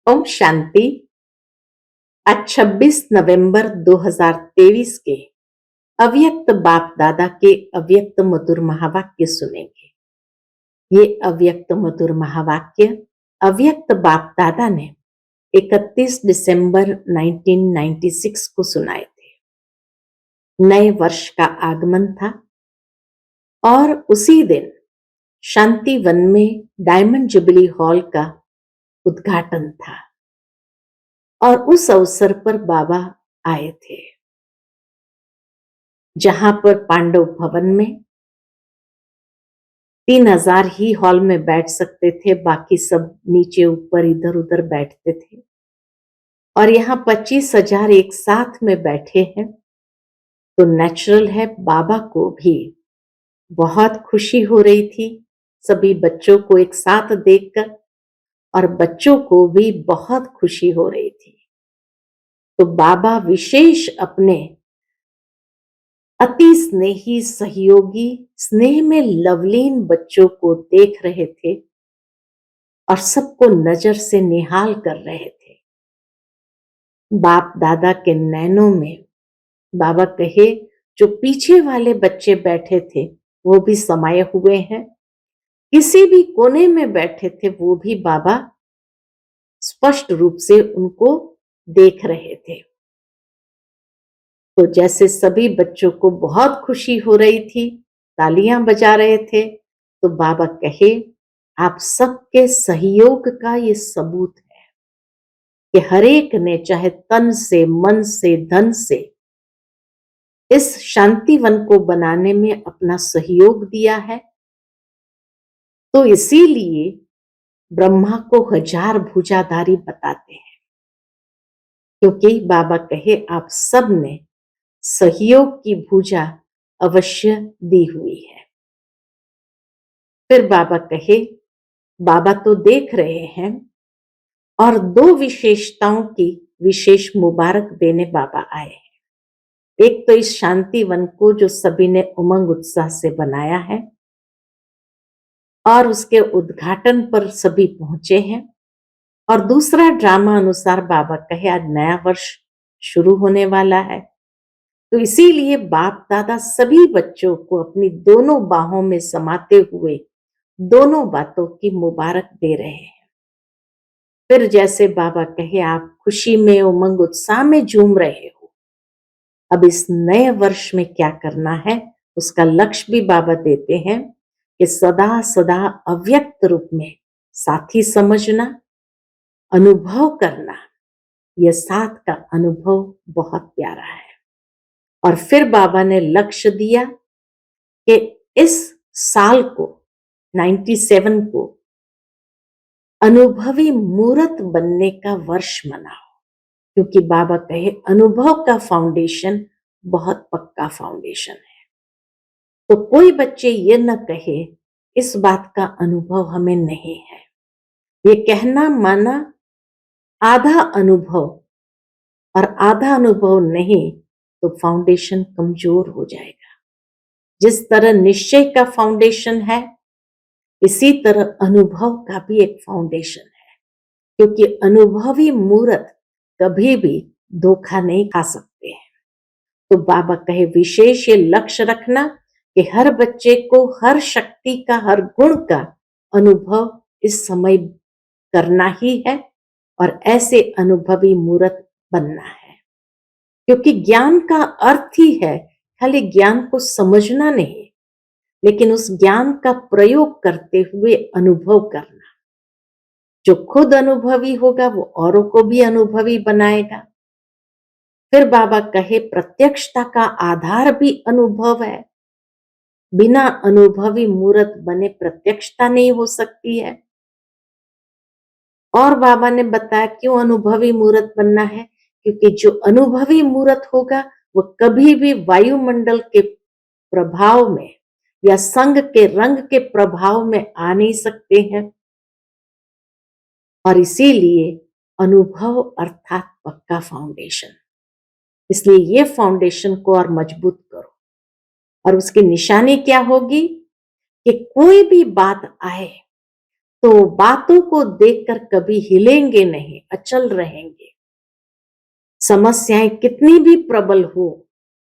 ओम शांति। आज 26 नवंबर 2023 के अव्यक्त बाप दादा के अव्यक्त मधुर महावाक्य सुनेंगे। ये अव्यक्त मधुर महावाक्य अव्यक्त बाप दादा ने 31 दिसंबर 1996 को सुनाए थे। नए वर्ष का आगमन था और उसी दिन शांति वन में डायमंड जुबली हॉल का उद्घाटन था और उस अवसर पर बाबा आए थे, जहां पर पांडव भवन में 3000 ही हॉल में बैठ सकते थे, बाकी सब नीचे ऊपर इधर उधर बैठते थे और यहाँ 25,000 एक साथ में बैठे हैं। तो नेचुरल है बाबा को भी बहुत खुशी हो रही थी सभी बच्चों को एक साथ देखकर, और बच्चों को भी बहुत खुशी हो रही थी। तो बाबा विशेष अपने अति स्नेही सहयोगी स्नेह में लवलीन बच्चों को देख रहे थे और सबको नजर से निहाल कर रहे थे। बाप दादा के नैनों में बाबा कहे जो पीछे वाले बच्चे बैठे थे वो भी समाये हुए हैं, किसी भी कोने में बैठे थे वो भी बाबा स्पष्ट रूप से उनको देख रहे थे। तो जैसे सभी बच्चों को बहुत खुशी हो रही थी, तालियां बजा रहे थे, तो बाबा कहे आप सबके सहयोग का ये सबूत है कि हर एक ने चाहे तन से, मन से, धन से इस शांतिवन को बनाने में अपना सहयोग दिया है। तो इसीलिए ब्रह्मा को 1000 भुजाधारी बताते हैं, क्योंकि बाबा कहे आप सब ने सहयोग की भुजा अवश्य दी हुई है। फिर बाबा कहे बाबा तो देख रहे हैं और 2 विशेषताओं की विशेष मुबारक देने बाबा आए हैं। एक तो इस शांति वन को जो सभी ने उमंग उत्साह से बनाया है और उसके उद्घाटन पर सभी पहुंचे हैं, और दूसरा ड्रामा अनुसार बाबा कहे आज नया वर्ष शुरू होने वाला है, तो इसीलिए बाप दादा सभी बच्चों को अपनी दोनों बाहों में समाते हुए दोनों बातों की मुबारक दे रहे हैं। फिर जैसे बाबा कहे आप खुशी में उमंग उत्साह में झूम रहे हो, अब इस नए वर्ष में क्या करना है उसका लक्ष्य भी बाबा देते हैं कि सदा सदा अव्यक्त रूप में साथी समझना, अनुभव करना। यह साथ का अनुभव बहुत प्यारा है। और फिर बाबा ने लक्ष्य दिया कि इस साल को 97 को अनुभवी मूर्त बनने का वर्ष मनाओ, क्योंकि बाबा कहे अनुभव का फाउंडेशन बहुत पक्का फाउंडेशन है। तो कोई बच्चे ये न कहे इस बात का अनुभव हमें नहीं है, ये कहना माना आधा अनुभव और आधा अनुभव नहीं तो फाउंडेशन कमजोर हो जाएगा। जिस तरह निश्चय का फाउंडेशन है, इसी तरह अनुभव का भी एक फाउंडेशन है, क्योंकि अनुभवी मूर्त कभी भी धोखा नहीं खा सकते हैं। तो बाबा कहे विशेष ये लक्ष्य रखना कि हर बच्चे को हर शक्ति का, हर गुण का अनुभव इस समय करना ही है और ऐसे अनुभवी मूर्त बनना है। क्योंकि ज्ञान का अर्थ ही है खाली ज्ञान को समझना नहीं, लेकिन उस ज्ञान का प्रयोग करते हुए अनुभव करना। जो खुद अनुभवी होगा वो औरों को भी अनुभवी बनाएगा। फिर बाबा कहे प्रत्यक्षता का आधार भी अनुभव है, बिना अनुभवी मूर्त बने प्रत्यक्षता नहीं हो सकती है। और बाबा ने बताया क्यों अनुभवी मूर्त बनना है, क्योंकि जो अनुभवी मूर्त होगा वो कभी भी वायुमंडल के प्रभाव में या संग के रंग के प्रभाव में आ नहीं सकते हैं। और इसीलिए अनुभव अर्थात पक्का फाउंडेशन, इसलिए ये फाउंडेशन को और मजबूत करो। और उसकी निशानी क्या होगी कि कोई भी बात आए तो बातों को देखकर कभी हिलेंगे नहीं, अचल रहेंगे। समस्याएं कितनी भी प्रबल हो,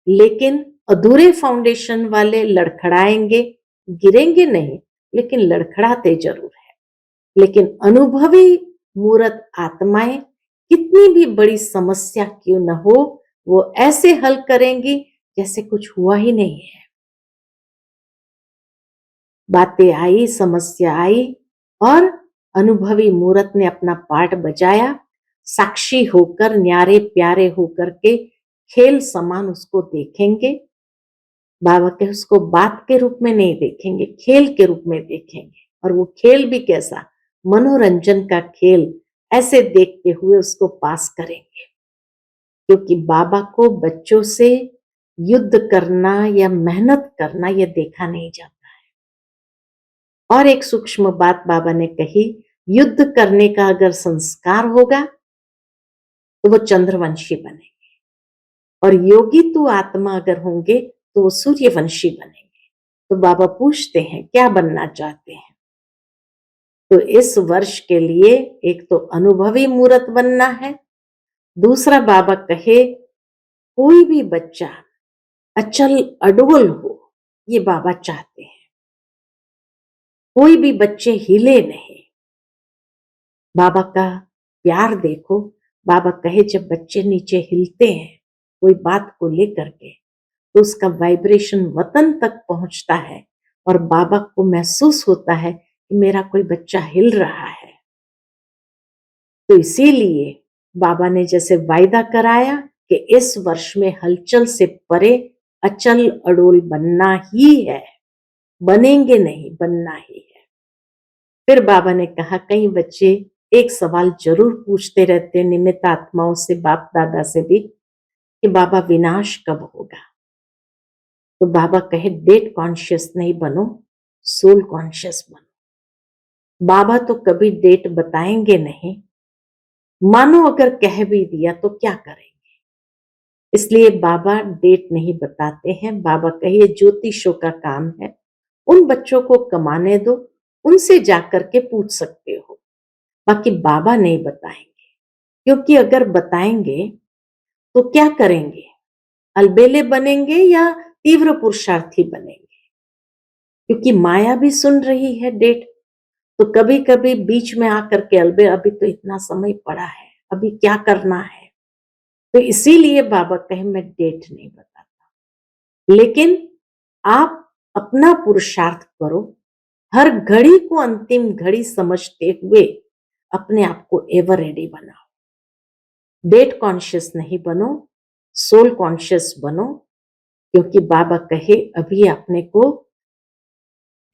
लेकिन अधूरे फाउंडेशन वाले लड़खड़ाएंगे, गिरेंगे नहीं, लेकिन लड़खड़ाते जरूर है। लेकिन अनुभवी मूर्त आत्माएं कितनी भी बड़ी समस्या क्यों न हो, वो ऐसे हल करेंगी जैसे कुछ हुआ ही नहीं है। बातें आई, समस्या आई और अनुभवी मूर्त ने अपना पार्ट बजाया, साक्षी होकर, न्यारे प्यारे होकर के खेल समान उसको देखेंगे। बाबा के उसको बात के रूप में नहीं देखेंगे, खेल के रूप में देखेंगे। और वो खेल भी कैसा, मनोरंजन का खेल, ऐसे देखते हुए उसको पास करेंगे। क्योंकि बाबा को बच्चों से युद्ध करना या मेहनत करना यह देखा नहीं जाता। और एक सूक्ष्म बात बाबा ने कही, युद्ध करने का अगर संस्कार होगा तो वो चंद्रवंशी बनेंगे, और योगी तू आत्मा अगर होंगे तो वो सूर्यवंशी बनेंगे। तो बाबा पूछते हैं क्या बनना चाहते हैं? तो इस वर्ष के लिए एक तो अनुभवी मूर्त बनना है, दूसरा बाबा कहे कोई भी बच्चा अचल अडोल हो, ये बाबा चाहते हैं। कोई भी बच्चे हिले नहीं। बाबा का प्यार देखो, बाबा कहे जब बच्चे नीचे हिलते हैं कोई बात को लेकर के, तो उसका वाइब्रेशन वतन तक पहुंचता है और बाबा को महसूस होता है कि मेरा कोई बच्चा हिल रहा है। तो इसीलिए बाबा ने जैसे वायदा कराया कि इस वर्ष में हलचल से परे अचल अडोल बनना ही है, बनेंगे नहीं, बनना ही है। फिर बाबा ने कहा कई बच्चे एक सवाल जरूर पूछते रहते निमित्त आत्माओं से, बाप दादा से भी, कि बाबा विनाश कब होगा? तो बाबा कहे डेट कॉन्शियस नहीं बनो, सोल कॉन्शियस बनो। बाबा तो कभी डेट बताएंगे नहीं, मानो अगर कह भी दिया तो क्या करेंगे, इसलिए बाबा डेट नहीं बताते हैं। बाबा कहिए ज्योतिषों का काम है, उन बच्चों को कमाने दो, उनसे जाकर के पूछ सकते हो, बाकी बाबा नहीं बताएंगे। क्योंकि अगर बताएंगे तो क्या करेंगे, अलबेले बनेंगे या तीव्र पुरुषार्थी बनेंगे? क्योंकि माया भी सुन रही है डेट, तो कभी कभी बीच में आकर के अलबे, अभी तो इतना समय पड़ा है, अभी क्या करना है। तो इसीलिए बाबा कहे मैं डेट नहीं बताता, लेकिन आप अपना पुरुषार्थ करो, हर घड़ी को अंतिम घड़ी समझते हुए अपने आप को एवर रेडी बनाओ। डेट कॉन्शियस नहीं बनो, सोल कॉन्शियस बनो। क्योंकि बाबा कहे अभी अपने को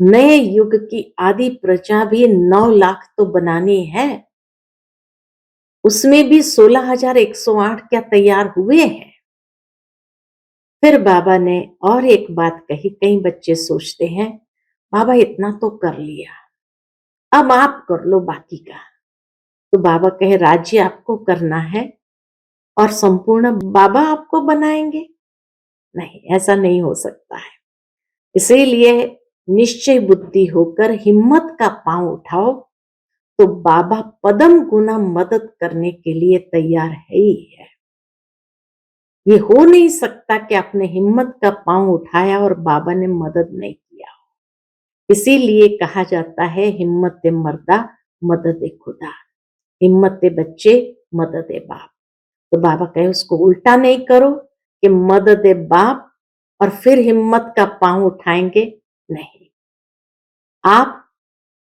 नए युग की आदि प्रजा भी 9 लाख तो बनानी है, उसमें भी 16,108 क्या तैयार हुए हैं। फिर बाबा ने और एक बात कही, कई बच्चे सोचते हैं बाबा इतना तो कर लिया, अब आप कर लो बाकी का। तो बाबा कहे राज्य आपको करना है और संपूर्ण बाबा आपको बनाएंगे? नहीं, ऐसा नहीं हो सकता है। इसीलिए निश्चय बुद्धि होकर हिम्मत का पांव उठाओ, तो बाबा पदम गुना मदद करने के लिए तैयार है ही है। ये हो नहीं सकता कि आपने हिम्मत का पांव उठाया और बाबा ने मदद नहीं किया। इसीलिए कहा जाता है हिम्मत मर्दा मदद खुदा, हिम्मत बच्चे मदद बाप। तो बाबा कहे उसको उल्टा नहीं करो कि मदद बाप और फिर हिम्मत का पांव उठाएंगे, नहीं। आप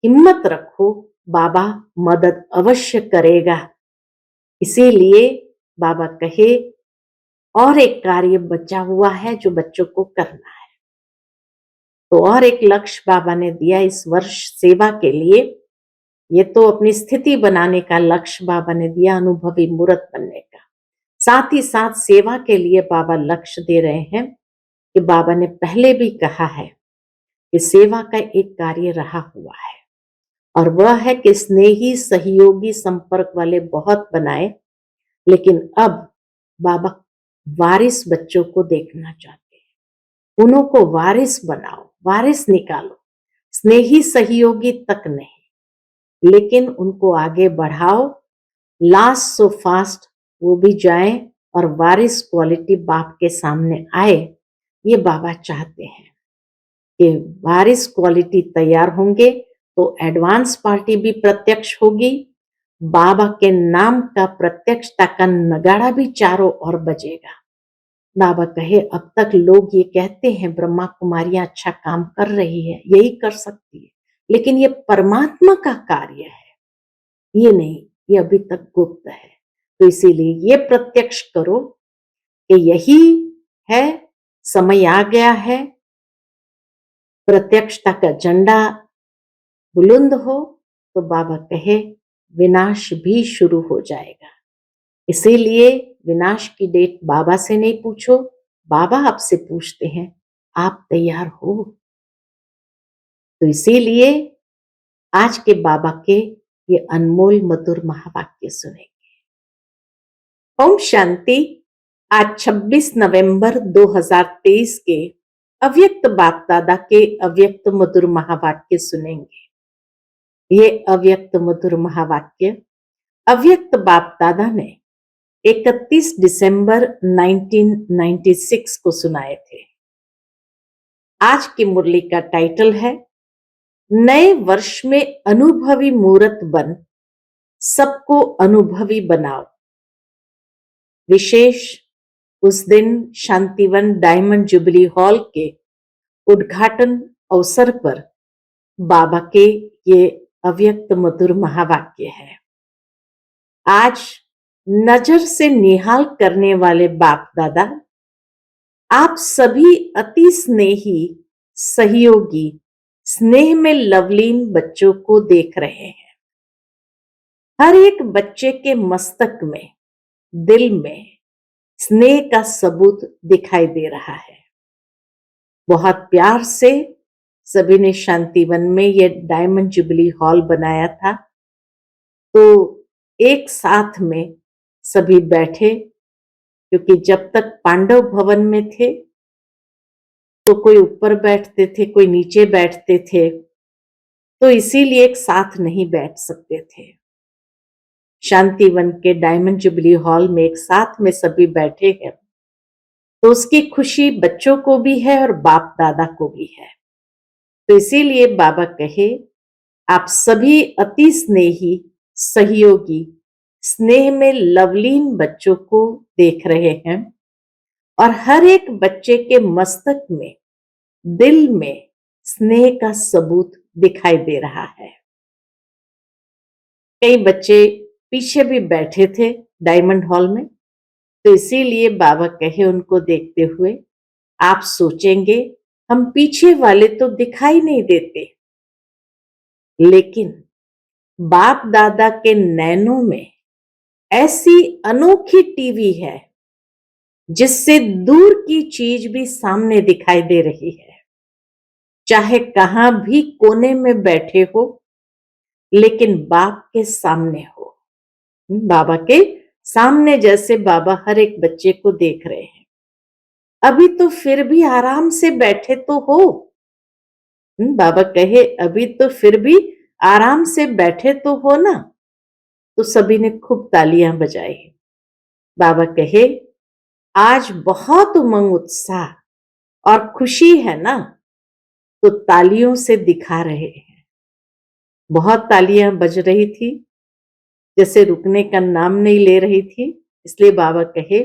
हिम्मत रखो, बाबा मदद अवश्य करेगा। इसीलिए बाबा कहे और एक कार्य बचा हुआ है जो बच्चों को करना है। तो और एक लक्ष्य बाबा ने दिया इस वर्ष सेवा के लिए। ये तो अपनी स्थिति बनाने का लक्ष्य बाबा ने दिया, अनुभवी मूर्त बनने का। साथ ही साथ सेवा के लिए बाबा लक्ष्य दे रहे हैं कि बाबा ने पहले भी कहा है कि सेवा का एक कार्य रहा हुआ है, और वह है कि स्नेही सहयोगी संपर्क वाले बहुत बनाए, लेकिन अब बाबा वारिस बच्चों को देखना चाहते हैं। उन्हों को वारिस बनाओ, वारिस निकालो, स्नेही सहयोगी तक नहीं। लेकिन उनको आगे बढ़ाओ, लास्ट सो फास्ट वो भी जाएं और वारिस क्वालिटी बाप के सामने आए। ये बाबा चाहते हैं कि वारिस क्वालिटी तैयार होंगे तो एडवांस पार्टी भी प्रत्यक्ष होगी, बाबा के नाम का प्रत्यक्षता का नगाड़ा भी चारों ओर बजेगा। बाबा कहे अब तक लोग ये कहते हैं ब्रह्मा कुमारियां अच्छा काम कर रही है, यही कर सकती है, लेकिन ये परमात्मा का कार्य है, ये नहीं, ये अभी तक गुप्त है। तो इसीलिए ये प्रत्यक्ष करो कि यही है, समय आ गया है, प्रत्यक्षता का झंडा बुलंद हो तो बाबा कहे विनाश भी शुरू हो जाएगा। इसीलिए विनाश की डेट बाबा से नहीं पूछो, बाबा आपसे पूछते हैं आप तैयार हो। तो इसीलिए आज के बाबा के ये अनमोल मधुर महावाक्य सुनेंगे। ओम शांति। आज 26 नवंबर 2023 के अव्यक्त बाप दादा के अव्यक्त मधुर महावाक्य सुनेंगे। ये अव्यक्त मधुर महावाक्य अव्यक्त बाप दादा ने 31 दिसंबर 1996 को सुनाए थे। आज की मुरली का टाइटल है नए वर्ष में अनुभवी मूर्त बन सबको अनुभवी बनाओ। विशेष उस दिन शांतिवन डायमंड जुबली हॉल के उद्घाटन अवसर पर बाबा के ये अव्यक्त मधुर महावाक्य है। आज नजर से निहाल करने वाले बाप दादा आप सभी अति स्नेही सहयोगी स्नेह में लवलीन बच्चों को देख रहे हैं। हर एक बच्चे के मस्तक में दिल में स्नेह का सबूत दिखाई दे रहा है। बहुत प्यार से सभी ने शांतिवन में ये डायमंड जुबली हॉल बनाया था, तो एक साथ में सभी बैठे, क्योंकि जब तक पांडव भवन में थे तो कोई ऊपर बैठते थे, कोई नीचे बैठते थे, तो इसीलिए एक साथ नहीं बैठ सकते थे। शांतिवन के डायमंड जुबली हॉल में एक साथ में सभी बैठे हैं, तो उसकी खुशी बच्चों को भी है और बाप दादा को भी है। तो इसीलिए बाबा कहे आप सभी अति स्नेही सहयोगी स्नेह में लवलीन बच्चों को देख रहे हैं और हर एक बच्चे के मस्तक में दिल में स्नेह का सबूत दिखाई दे रहा है। कई बच्चे पीछे भी बैठे थे डायमंड हॉल में, तो इसीलिए बाबा कहे उनको देखते हुए आप सोचेंगे हम पीछे वाले तो दिखाई नहीं देते, लेकिन बाप दादा के नैनों में ऐसी अनोखी टीवी है जिससे दूर की चीज भी सामने दिखाई दे रही है। चाहे कहां भी कोने में बैठे हो, लेकिन बाप के सामने हो। बाबा के सामने जैसे बाबा हर एक बच्चे को देख रहे हैं। अभी तो फिर भी आराम से बैठे तो हो। बाबा कहे अभी तो फिर भी आराम से बैठे तो हो ना। तो सभी ने खूब तालियां बजाई। बाबा कहे आज बहुत उमंग उत्साह और खुशी है ना, तो तालियों से दिखा रहे हैं। बहुत तालियां बज रही थी, जैसे रुकने का नाम नहीं ले रही थी। इसलिए बाबा कहे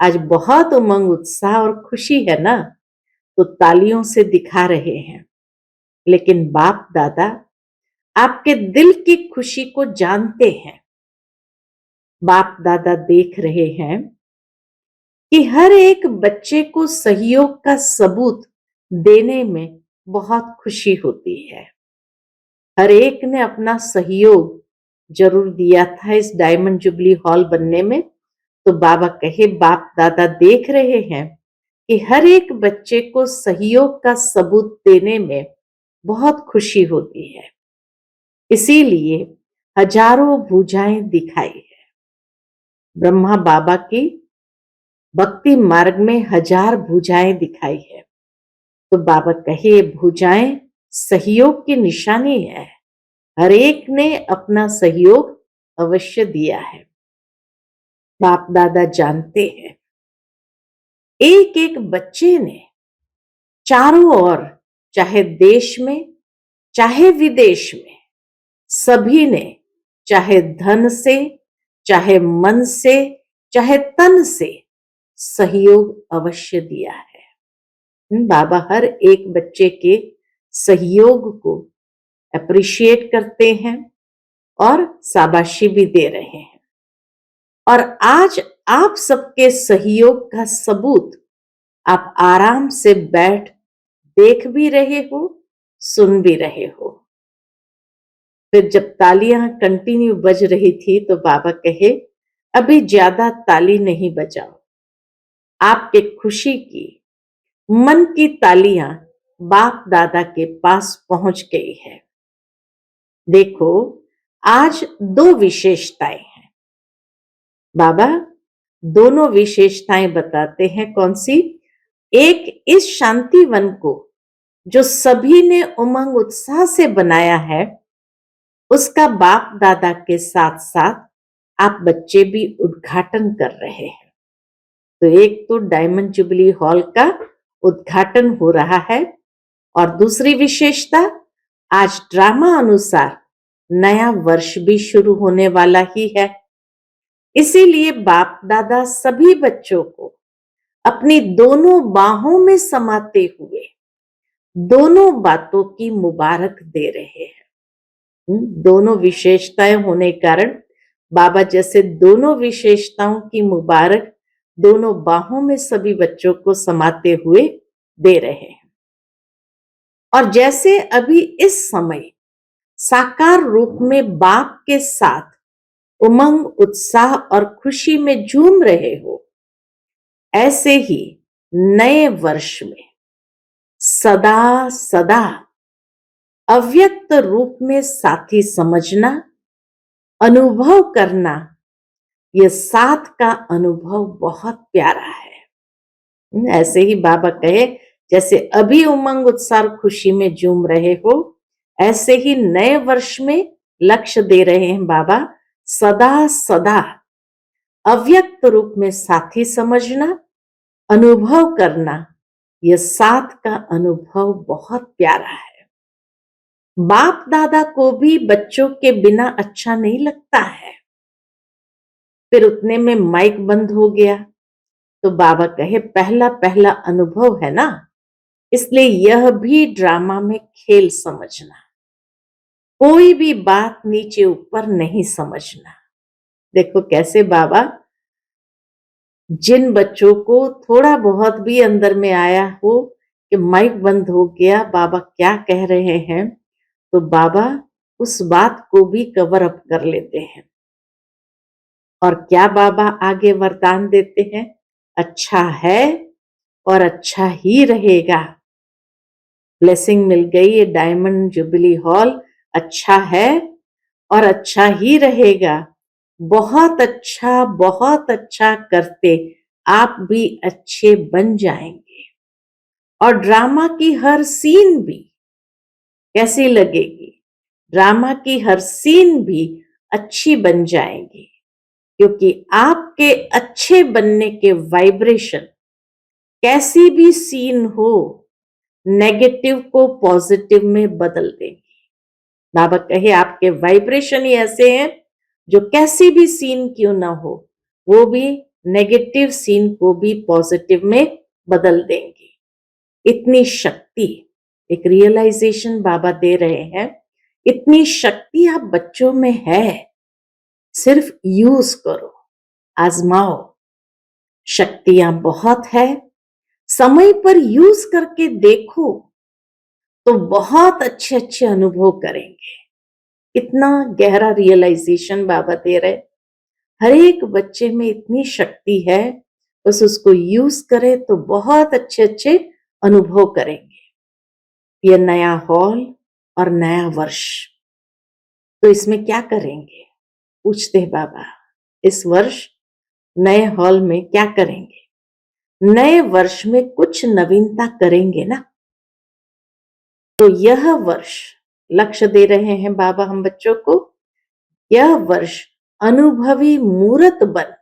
आज बहुत उमंग उत्साह और खुशी है ना, तो तालियों से दिखा रहे हैं। लेकिन बाप दादा आपके दिल की खुशी को जानते हैं। बाप दादा देख रहे हैं कि हर एक बच्चे को सहयोग का सबूत देने में बहुत खुशी होती है। हर एक ने अपना सहयोग जरूर दिया था इस डायमंड जुबली हॉल बनने में। तो बाबा कहे बाप दादा देख रहे हैं कि हर एक बच्चे को सहयोग का सबूत देने में बहुत खुशी होती है। इसीलिए हजारों भुजाएं दिखाई है। ब्रह्मा बाबा की भक्ति मार्ग में 1000 भुजाएं दिखाई है। तो बाबा कहे भुजाएं सहयोग की निशानी है। हर एक ने अपना सहयोग अवश्य दिया है। बाप दादा जानते हैं, एक एक बच्चे ने चारों ओर, चाहे देश में चाहे विदेश में, सभी ने चाहे धन से, चाहे मन से, चाहे तन से सहयोग अवश्य दिया है। बाबा हर एक बच्चे के सहयोग को अप्रिशिएट करते हैं और शाबाशी भी दे रहे हैं। और आज आप सबके सहयोग का सबूत आप आराम से बैठ देख भी रहे हो, सुन भी रहे हो। फिर जब तालियां कंटिन्यू बज रही थी तो बाबा कहे, अभी ज्यादा ताली नहीं बजाओ। आपके खुशी की, मन की तालियां बाप दादा के पास पहुंच गई है। देखो, आज दो विशेषताएं हैं। बाबा दोनों विशेषताएं बताते हैं। कौन सी? एक, इस शांति वन को जो सभी ने उमंग उत्साह से बनाया है, उसका बाप दादा के साथ साथ आप बच्चे भी उद्घाटन कर रहे हैं। तो एक तो डायमंड जुबली हॉल का उद्घाटन हो रहा है, और दूसरी विशेषता, आज ड्रामा अनुसार नया वर्ष भी शुरू होने वाला ही है। इसीलिए बाप दादा सभी बच्चों को अपनी दोनों बाहों में समाते हुए दोनों बातों की मुबारक दे रहे हैं। दोनों विशेषताएं होने कारण बाबा जैसे दोनों विशेषताओं की मुबारक दोनों बाहों में सभी बच्चों को समाते हुए दे रहे हैं। और जैसे अभी इस समय साकार रूप में बाप के साथ उमंग, उत्साह और खुशी में झूम रहे हो, ऐसे ही नए वर्ष में सदा सदा अव्यक्त रूप में साथी समझना, अनुभव करना, यह साथ का अनुभव बहुत प्यारा है। ऐसे ही बाबा कहे, जैसे अभी उमंग, उत्साह, खुशी में झूम रहे हो, ऐसे ही नए वर्ष में लक्ष्य दे रहे हैं बाबा, सदा सदा अव्यक्त रूप में साथी समझना, अनुभव करना, यह साथ का अनुभव बहुत प्यारा है। बाप दादा को भी बच्चों के बिना अच्छा नहीं लगता है। फिर उतने में माइक बंद हो गया तो बाबा कहे, पहला पहला अनुभव है ना, इसलिए यह भी ड्रामा में खेल समझना, कोई भी बात नीचे ऊपर नहीं समझना। देखो कैसे बाबा जिन बच्चों को थोड़ा बहुत भी अंदर में आया हो कि माइक बंद हो गया, बाबा क्या कह रहे हैं, तो बाबा उस बात को भी कवर अप कर लेते हैं। और क्या बाबा आगे वरदान देते हैं? अच्छा है और अच्छा ही रहेगा। ब्लेसिंग मिल गई, ये डायमंड जुबली हॉल अच्छा है और अच्छा ही रहेगा। बहुत अच्छा करते आप भी अच्छे बन जाएंगे। और ड्रामा की हर सीन भी कैसी लगेगी? ड्रामा की हर सीन भी अच्छी बन जाएगी, क्योंकि आपके अच्छे बनने के वाइब्रेशन कैसी भी सीन हो, नेगेटिव को पॉजिटिव में बदल देंगे। बाबा कहे, आपके वाइब्रेशन ही ऐसे हैं जो कैसी भी सीन क्यों ना हो, वो भी नेगेटिव सीन को भी पॉजिटिव में बदल देंगे। इतनी शक्ति, एक रियलाइजेशन बाबा दे रहे हैं, इतनी शक्ति आप बच्चों में है, सिर्फ यूज करो, आजमाओ। शक्तियां बहुत है, समय पर यूज करके देखो तो बहुत अच्छे अच्छे अनुभव करेंगे। इतना गहरा रियलाइजेशन बाबा दे रहे। हर एक बच्चे में इतनी शक्ति है, बस उसको यूज करे तो बहुत अच्छे अच्छे अनुभव करेंगे। यह नया हॉल और नया वर्ष, तो इसमें क्या करेंगे? पूछते हैं बाबा, इस वर्ष नए हॉल में क्या करेंगे? नए वर्ष में कुछ नवीनता करेंगे ना। तो यह वर्ष लक्ष्य दे रहे हैं बाबा हम बच्चों को, यह वर्ष अनुभवी मूर्त बन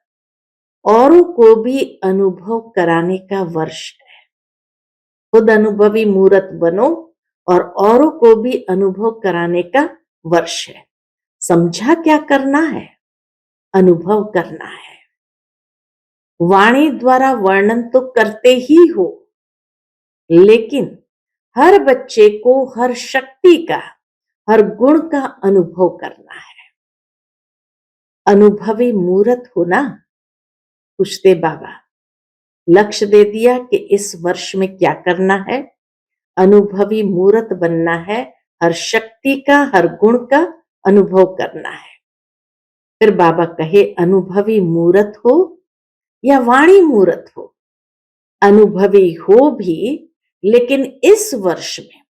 औरों को भी अनुभव कराने का वर्ष है। खुद अनुभवी मूर्त बनो और औरों को भी अनुभव कराने का वर्ष है। समझा क्या करना है? अनुभव करना है। वाणी द्वारा वर्णन तो करते ही हो, लेकिन हर बच्चे को हर शक्ति का, हर गुण का अनुभव करना है। अनुभवी मूर्त हो ना? पूछते बाबा। लक्ष्य दे दिया कि इस वर्ष में क्या करना है। अनुभवी मूर्त बनना है, हर शक्ति का, हर गुण का अनुभव करना है। फिर बाबा कहे अनुभवी मूर्त हो या वाणी मूर्त हो, अनुभवी हो भी, लेकिन इस वर्ष में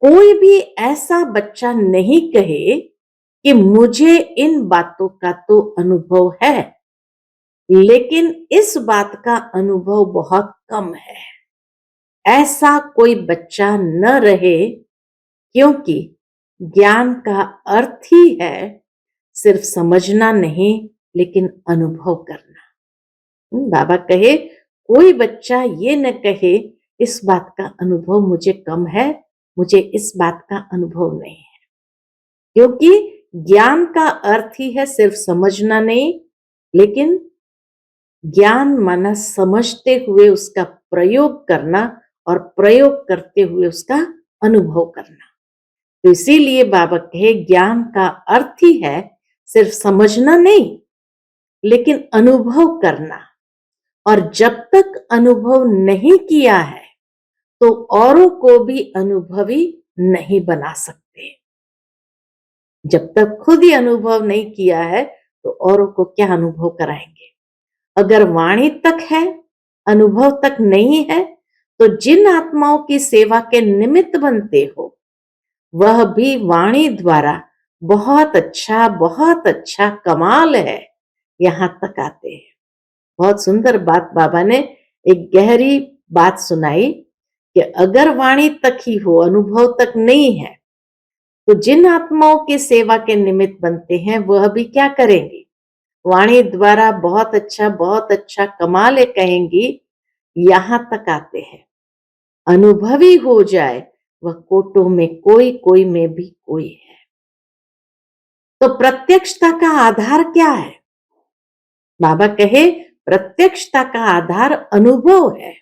कोई भी ऐसा बच्चा नहीं कहे कि मुझे इन बातों का तो अनुभव है, लेकिन इस बात का अनुभव बहुत कम है। ऐसा कोई बच्चा न रहे, क्योंकि ज्ञान का अर्थ ही है सिर्फ समझना नहीं, लेकिन अनुभव करना। बाबा कहे कोई बच्चा ये न कहे इस बात का अनुभव मुझे कम है, मुझे इस बात का अनुभव नहीं है, क्योंकि ज्ञान का अर्थ ही है सिर्फ समझना नहीं, लेकिन ज्ञान माना समझते हुए उसका प्रयोग करना और प्रयोग करते हुए उसका अनुभव करना। तो इसीलिए बाबा कहे ज्ञान का अर्थ ही है सिर्फ समझना नहीं, लेकिन अनुभव करना। और जब तक अनुभव नहीं किया है तो औरों को भी अनुभवी नहीं बना सकते। जब तक खुद ही अनुभव नहीं किया है तो औरों को क्या अनुभव कराएंगे। अगर वाणी तक है, अनुभव तक नहीं है, तो जिन आत्माओं की सेवा के निमित्त बनते हो, वह भी वाणी द्वारा बहुत अच्छा कमाल है, यहां तक आते हैं। बहुत सुंदर बात बाबा ने एक गहरी बात सुनाई कि अगर वाणी तक ही हो, अनुभव तक नहीं है, तो जिन आत्माओं की सेवा के निमित्त बनते हैं वह भी क्या करेंगे? वाणी द्वारा बहुत अच्छा कमाल है कहेंगी, यहां तक आते हैं। अनुभवी हो जाए वह कोटों में कोई में भी कोई है। तो प्रत्यक्षता का आधार क्या है? बाबा कहे प्रत्यक्षता का आधार अनुभव है।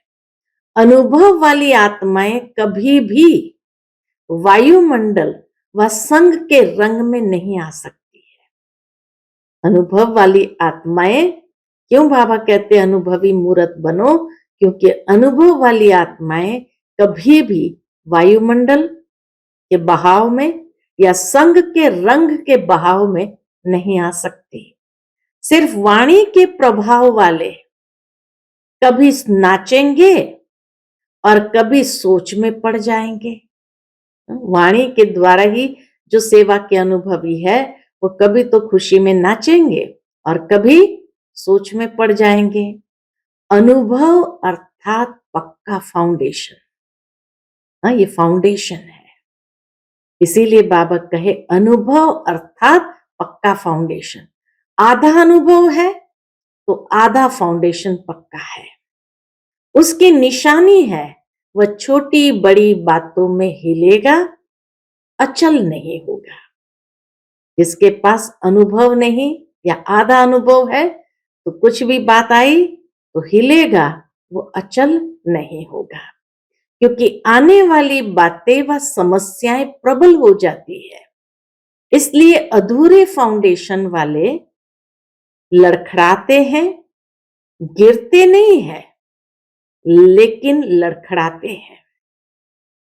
अनुभव वाली आत्माएं कभी भी वायुमंडल व संग के रंग में नहीं आ सकती है। अनुभव वाली आत्माएं, क्यों बाबा कहते हैं अनुभवी मूर्त बनो? क्योंकि अनुभव वाली आत्माएं कभी भी वायुमंडल के बहाव में या संग के रंग के बहाव में नहीं आ सकती। सिर्फ वाणी के प्रभाव वाले कभी नाचेंगे और कभी सोच में पड़ जाएंगे। वाणी के द्वारा ही जो सेवा के अनुभवी है वो कभी तो खुशी में नाचेंगे और कभी सोच में पड़ जाएंगे। अनुभव अर्थात पक्का फाउंडेशन। हाँ, ये फाउंडेशन है। इसीलिए बाबा कहे अनुभव अर्थात पक्का फाउंडेशन। आधा अनुभव है तो आधा फाउंडेशन पक्का है। उसकी निशानी है वह छोटी बड़ी बातों में हिलेगा, अचल नहीं होगा। जिसके पास अनुभव नहीं या आधा अनुभव है तो कुछ भी बात आई तो हिलेगा, वो अचल नहीं होगा, क्योंकि आने वाली बातें व समस्याएं प्रबल हो जाती है। इसलिए अधूरे फाउंडेशन वाले लड़खड़ाते हैं, गिरते नहीं है, लेकिन लड़खड़ाते हैं।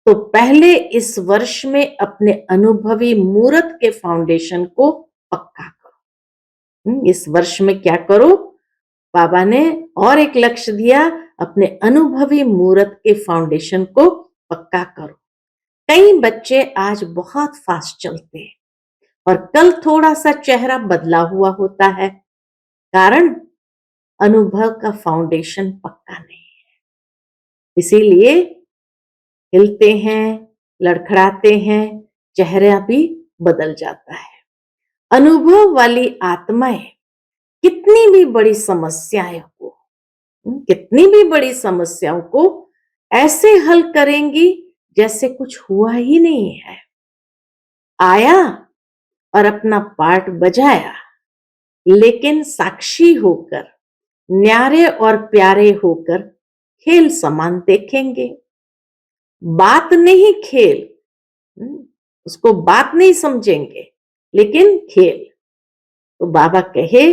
तो पहले इस वर्ष में अपने अनुभवी मूर्त के फाउंडेशन को पक्का करो। इस वर्ष में क्या करो? बाबा ने और एक लक्ष्य दिया, अपने अनुभवी मूर्त के फाउंडेशन को पक्का करो। कई बच्चे आज बहुत फास्ट चलते हैं और कल थोड़ा सा चेहरा बदला हुआ होता है, कारण अनुभव का फाउंडेशन पक्का नहीं है। इसीलिए हिलते हैं, लड़खड़ाते हैं, चेहरा भी बदल जाता है। अनुभव वाली आत्माएं कितनी भी बड़ी समस्याएं को कितनी भी बड़ी समस्याओं को ऐसे हल करेंगी जैसे कुछ हुआ ही नहीं है। आया और अपना पार्ट बजाया, लेकिन साक्षी होकर, न्यारे और प्यारे होकर खेल समान देखेंगे। बात नहीं खेल, उसको बात नहीं समझेंगे, लेकिन खेल। तो बाबा कहे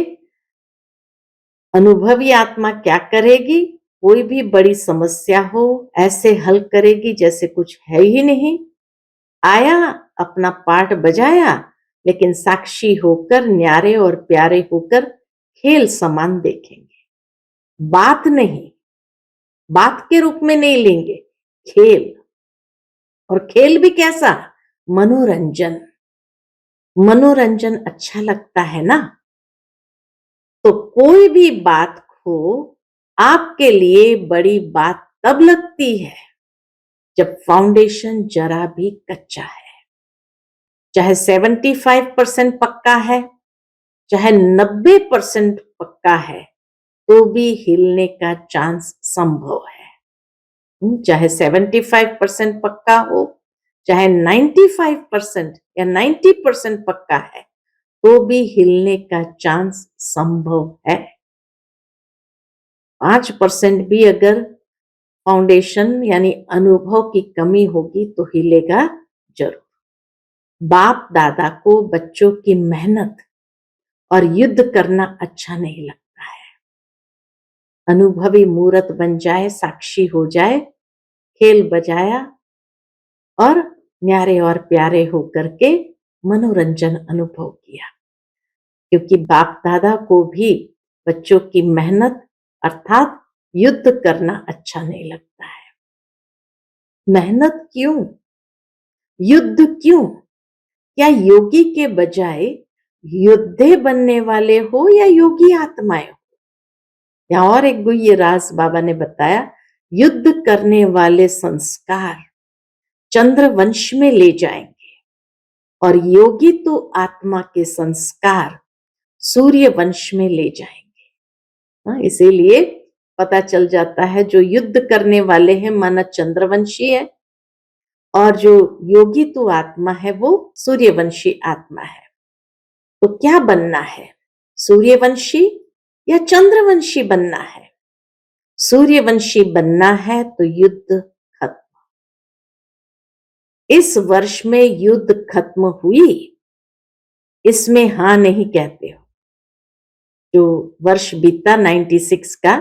अनुभवी आत्मा क्या करेगी? कोई भी बड़ी समस्या हो ऐसे हल करेगी जैसे कुछ है ही नहीं। आया, अपना पार्ट बजाया, लेकिन साक्षी होकर, न्यारे और प्यारे होकर खेल समान देखेंगे। बात नहीं, बात के रूप में नहीं लेंगे, खेल। और खेल भी कैसा? मनोरंजन। मनोरंजन अच्छा लगता है ना? तो कोई भी बात को आपके लिए बड़ी बात तब लगती है जब फाउंडेशन जरा भी कच्चा है। चाहे 75% पक्का है, चाहे 90% पक्का है, तो भी हिलने का चांस संभव है। चाहे 75% पक्का हो, चाहे 95% या 90% पक्का है, तो भी हिलने का चांस संभव है। 5% भी अगर फाउंडेशन यानी अनुभव की कमी होगी तो हिलेगा जरूर। बाप दादा को बच्चों की मेहनत और युद्ध करना अच्छा नहीं लगता है। अनुभवी मूर्त बन जाए, साक्षी हो जाए, खेल बजाया और न्यारे और प्यारे होकर के मनोरंजन अनुभव किया। क्योंकि बाप दादा को भी बच्चों की मेहनत अर्थात युद्ध करना अच्छा नहीं लगता है। मेहनत क्यों? युद्ध क्यों? क्या योगी के बजाय योद्धे बनने वाले हो या योगी आत्माएं हो? या और एक गुह्य राज बाबा ने बताया, युद्ध करने वाले संस्कार चंद्रवंश में ले जाएंगे और योगी तो आत्मा के संस्कार सूर्य वंश में ले जाएंगे। इसीलिए पता चल जाता है जो युद्ध करने वाले हैं माना चंद्रवंशी है, और जो योगी तो आत्मा है वो सूर्यवंशी आत्मा है। तो क्या बनना है? सूर्यवंशी या चंद्रवंशी बनना है? सूर्यवंशी बनना है तो युद्ध खत्म। इस वर्ष में युद्ध खत्म हुई, इसमें हां नहीं कहते हो। जो वर्ष बीता 96 का,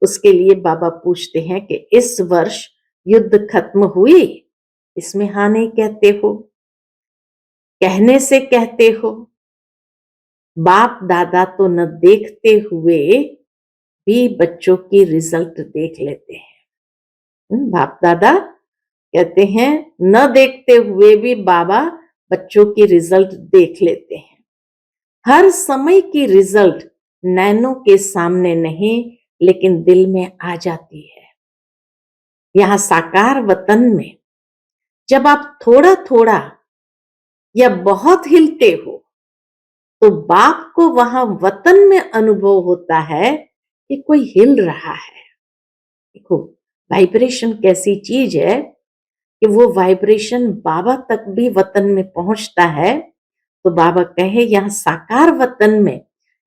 उसके लिए बाबा पूछते हैं कि इस वर्ष युद्ध खत्म हुई, इसमें हां नहीं कहते हो। कहने से कहते हो। बाप दादा तो न देखते हुए भी बच्चों की रिजल्ट देख लेते हैं। बाप दादा कहते हैं न देखते हुए भी बाबा बच्चों की रिजल्ट देख लेते हैं। हर समय की रिजल्ट नैनों के सामने नहीं, लेकिन दिल में आ जाती है। यहां साकार वतन में जब आप थोड़ा थोड़ा या बहुत हिलते हो, तो बाप को वहां वतन में अनुभव होता है कि कोई हिल रहा है। देखो वाइब्रेशन कैसी चीज है कि वो वाइब्रेशन बाबा तक भी वतन में पहुंचता है। तो बाबा कहे यहां साकार वतन में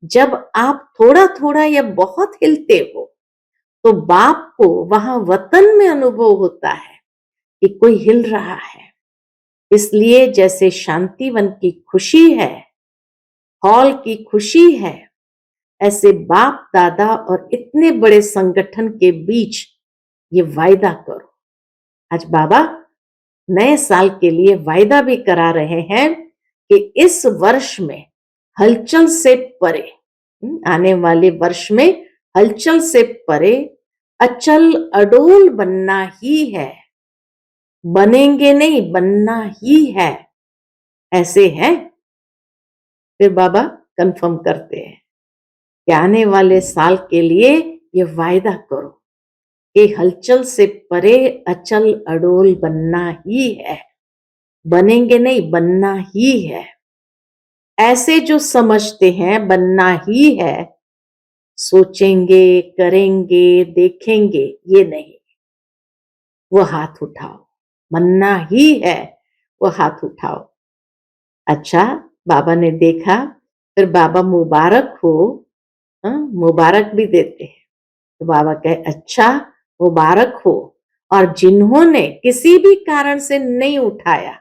जब आप थोड़ा थोड़ा या बहुत हिलते हो, तो बाप को वहां वतन में अनुभव होता है कि कोई हिल रहा है। इसलिए जैसे शांतिवन की खुशी है, हॉल की खुशी है, ऐसे बाप दादा और इतने बड़े संगठन के बीच ये वायदा करो। आज बाबा नए साल के लिए वायदा भी करा रहे हैं कि इस वर्ष में हलचल से परे, आने वाले वर्ष में हलचल से परे अचल अडोल बनना ही है। बनेंगे नहीं, बनना ही है। ऐसे है। फिर बाबा कंफर्म करते हैं कि आने वाले साल के लिए ये वायदा करो कि हलचल से परे अचल अडोल बनना ही है। बनेंगे नहीं, बनना ही है। ऐसे जो समझते हैं बनना ही है, सोचेंगे, करेंगे, देखेंगे, ये नहीं। वो हाथ उठाओ, बनना ही है, वो हाथ उठाओ। अच्छा, बाबा ने देखा, फिर बाबा मुबारक हो, मुबारक भी देते हैं। तो बाबा कहे अच्छा, मुबारक हो। और जिन्होंने किसी भी कारण से नहीं उठाया,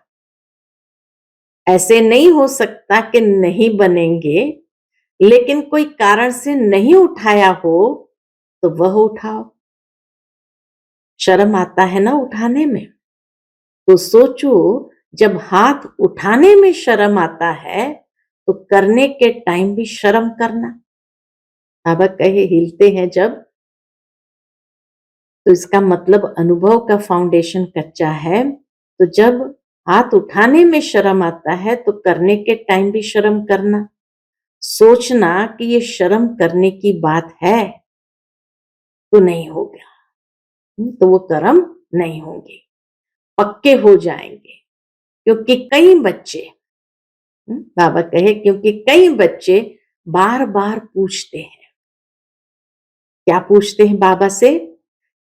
ऐसे नहीं हो सकता कि नहीं बनेंगे, लेकिन कोई कारण से नहीं उठाया हो तो वह उठाओ। शर्म आता है ना उठाने में, तो सोचो, जब हाथ उठाने में शर्म आता है तो करने के टाइम भी शर्म करना। बाबा कहे हिलते हैं जब, तो इसका मतलब अनुभव का फाउंडेशन कच्चा है। तो जब हाथ उठाने में शर्म आता है तो करने के टाइम भी शर्म करना। सोचना कि ये शर्म करने की बात है तो नहीं होगा, तो वो कर्म नहीं होंगे, पक्के हो जाएंगे। क्योंकि कई बच्चे, बाबा कहे क्योंकि कई बच्चे बार बार पूछते हैं। क्या पूछते हैं बाबा से?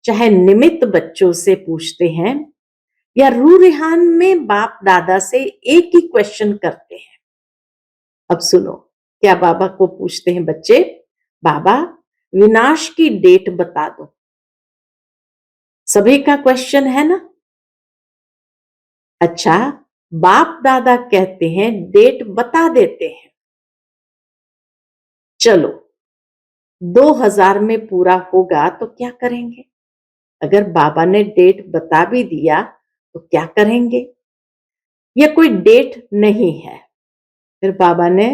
चाहे निमित्त बच्चों से पूछते हैं या रू रिहान में बाप दादा से एक ही क्वेश्चन करते हैं। अब सुनो, क्या बाबा को पूछते हैं बच्चे, बाबा विनाश की डेट बता दो। सभी का क्वेश्चन है ना। अच्छा, बाप दादा कहते हैं डेट बता देते हैं। चलो 2000 में पूरा होगा तो क्या करेंगे? अगर बाबा ने डेट बता भी दिया तो क्या करेंगे? ये कोई डेट नहीं है। फिर बाबा ने